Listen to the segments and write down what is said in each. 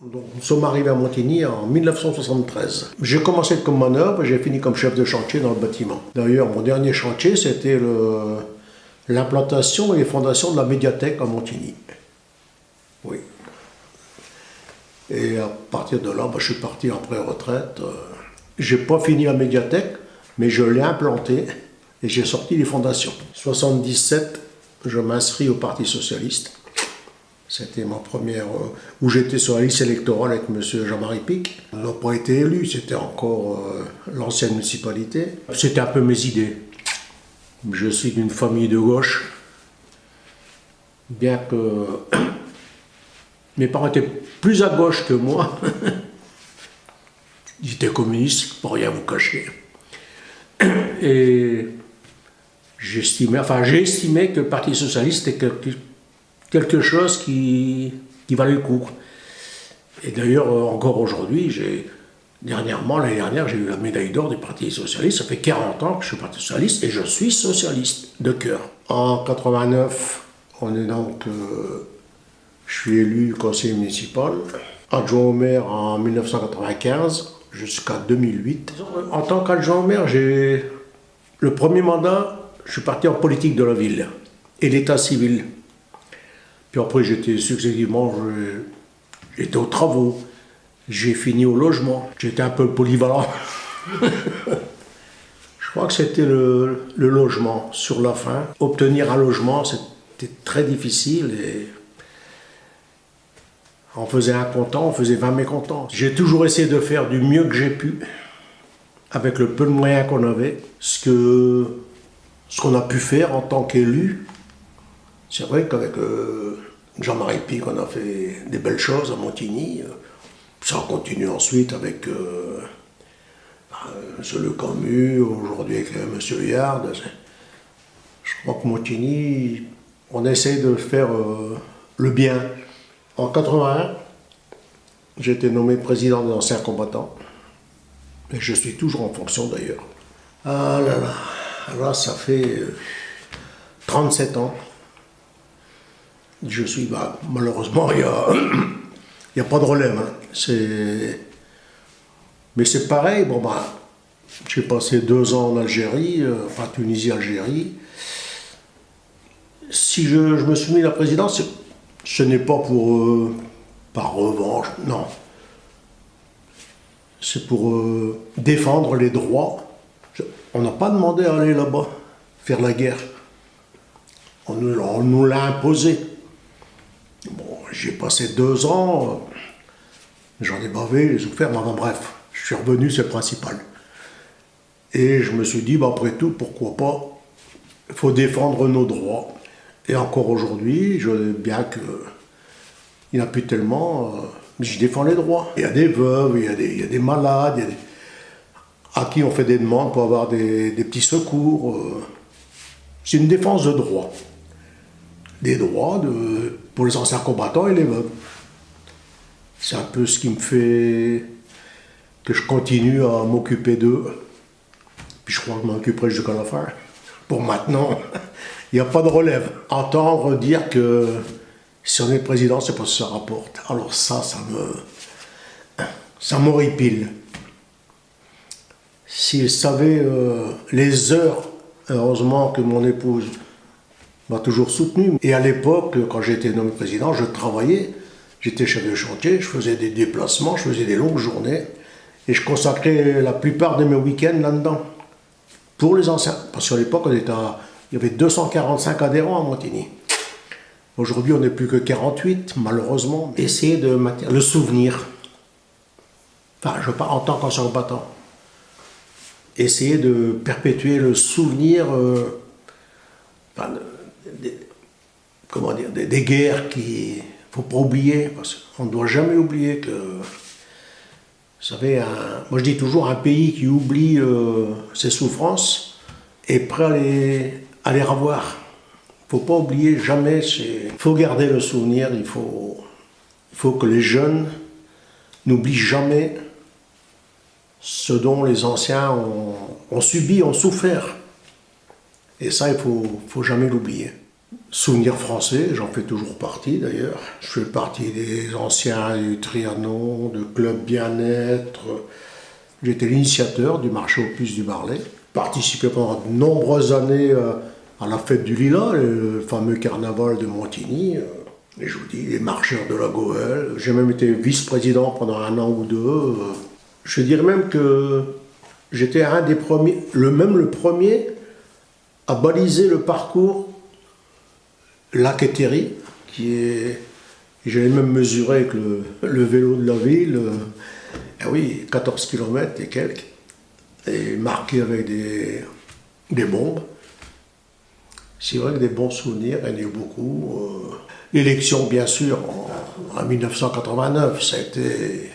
Donc, nous sommes arrivés à Montigny en 1973. J'ai commencé comme manœuvre et j'ai fini comme chef de chantier dans le bâtiment. D'ailleurs, mon dernier chantier, c'était l'implantation et les fondations de la médiathèque à Montigny. Oui. Et à partir de là, je suis parti en pré-retraite. J'ai pas fini la médiathèque, mais je l'ai implantée et j'ai sorti les fondations. En 1977, je m'inscris au Parti socialiste. C'était ma première, où j'étais sur la liste électorale avec M. Jean-Marie Pic. On n'a pas été élu, c'était encore l'ancienne municipalité. C'était un peu mes idées. Je suis d'une famille de gauche, bien que mes parents étaient plus à gauche que moi. Ils étaient communistes, pour rien vous cacher. Et j'ai estimé que le Parti socialiste était quelque chose qui valait le coup. Et d'ailleurs, encore aujourd'hui, l'année dernière, j'ai eu la médaille d'or du Parti socialiste. Ça fait 40 ans que je suis Parti socialiste et je suis socialiste de cœur. En 89, je suis élu conseiller municipal, adjoint au maire en 1995 jusqu'à 2008. En tant qu'adjoint au maire, le premier mandat, je suis parti en politique de la ville et l'état civil. Puis après, j'étais aux travaux, j'ai fini au logement, j'étais un peu polyvalent. Je crois que c'était le logement sur la fin. Obtenir un logement, c'était très difficile et on faisait un content, on faisait 20 mécontents. J'ai toujours essayé de faire du mieux que j'ai pu, avec le peu de moyens qu'on avait. Ce qu'on a pu faire en tant qu'élu, c'est vrai qu'avec Jean-Marie Pic, on a fait des belles choses à Montigny. Ça continue ensuite avec M. Le Camus, aujourd'hui avec M. Yard. Je crois que Montigny, on essaie de faire le bien. En 81, j'ai été nommé président des anciens combattants. Et je suis toujours en fonction d'ailleurs. Ah là là, alors ça fait 37 ans. Je suis, malheureusement, il n'y a pas de relève. Hein. Mais c'est pareil, j'ai passé 2 ans en Algérie, Tunisie-Algérie. Si je me suis mis à la présidence, ce n'est pas par revanche, non. C'est pour défendre les droits. On n'a pas demandé à aller là-bas, faire la guerre. On nous l'a imposé. Bon, j'ai passé 2 ans, j'en ai bavé, j'ai souffert, mais bref, je suis revenu, c'est le principal. Et je me suis dit, après tout, pourquoi pas, il faut défendre nos droits. Et encore aujourd'hui, bien qu'il n'y en a plus tellement, je défends les droits. Il y a des veuves, il y a des malades, à qui on fait des demandes pour avoir des petits secours. C'est une défense de droits. Des droits pour les anciens combattants et les veuves. C'est un peu ce qui me fait que je continue à m'occuper d'eux. Puis je crois que je m'en occuperai jusqu'à la fin. Pour maintenant, il n'y a pas de relève. Entendre dire que si on est président, c'est parce que ça rapporte. Alors ça m'horripile. S'il savait les heures, heureusement que mon épouse m'a toujours soutenu. Et à l'époque, quand j'étais nommé président, je travaillais, j'étais chef de chantier, je faisais des déplacements, je faisais des longues journées, et je consacrais la plupart de mes week-ends là-dedans, pour les anciens. Parce qu'à l'époque, il y avait 245 adhérents à Montigny. Aujourd'hui, on n'est plus que 48, malheureusement. Essayer de maintenir le souvenir, je parle en tant qu'ancien combattant, essayer de perpétuer le souvenir des guerres qu'il ne faut pas oublier, parce qu'on ne doit jamais oublier que, vous savez, moi je dis toujours, un pays qui oublie ses souffrances est prêt à les revoir. Il ne faut pas oublier jamais, il faut garder le souvenir, il faut que les jeunes n'oublient jamais ce dont les anciens ont subi, ont souffert. Et ça, il ne faut jamais l'oublier. Souvenirs français, j'en fais toujours partie d'ailleurs. Je fais partie des anciens du Trianon, de Club Bien-être. J'étais l'initiateur du marché aux puces du Marlay. Participé pendant de nombreuses années à la fête du Lilas, le fameux carnaval de Montigny. Et je vous dis, les marcheurs de la Goëlle. J'ai même été vice-président pendant 1 an ou 2. Je dirais même que j'étais un des premiers, le premier à baliser le parcours Lac et Thierry, j'avais même mesuré avec le vélo de la ville, ah oui, 14 km et quelques, et marqué avec des bombes. C'est vrai que des bons souvenirs, il y en a eu beaucoup. L'élection, bien sûr, en 1989, ça a été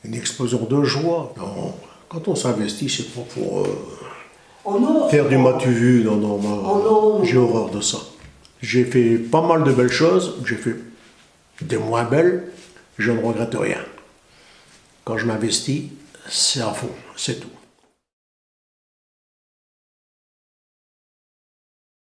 une explosion de joie. Donc, quand on s'investit, c'est pas pour faire du matu-vu. Non, non, moi, j'ai horreur de ça. J'ai fait pas mal de belles choses, j'ai fait des moins belles, je ne regrette rien. Quand je m'investis, c'est à fond, c'est tout.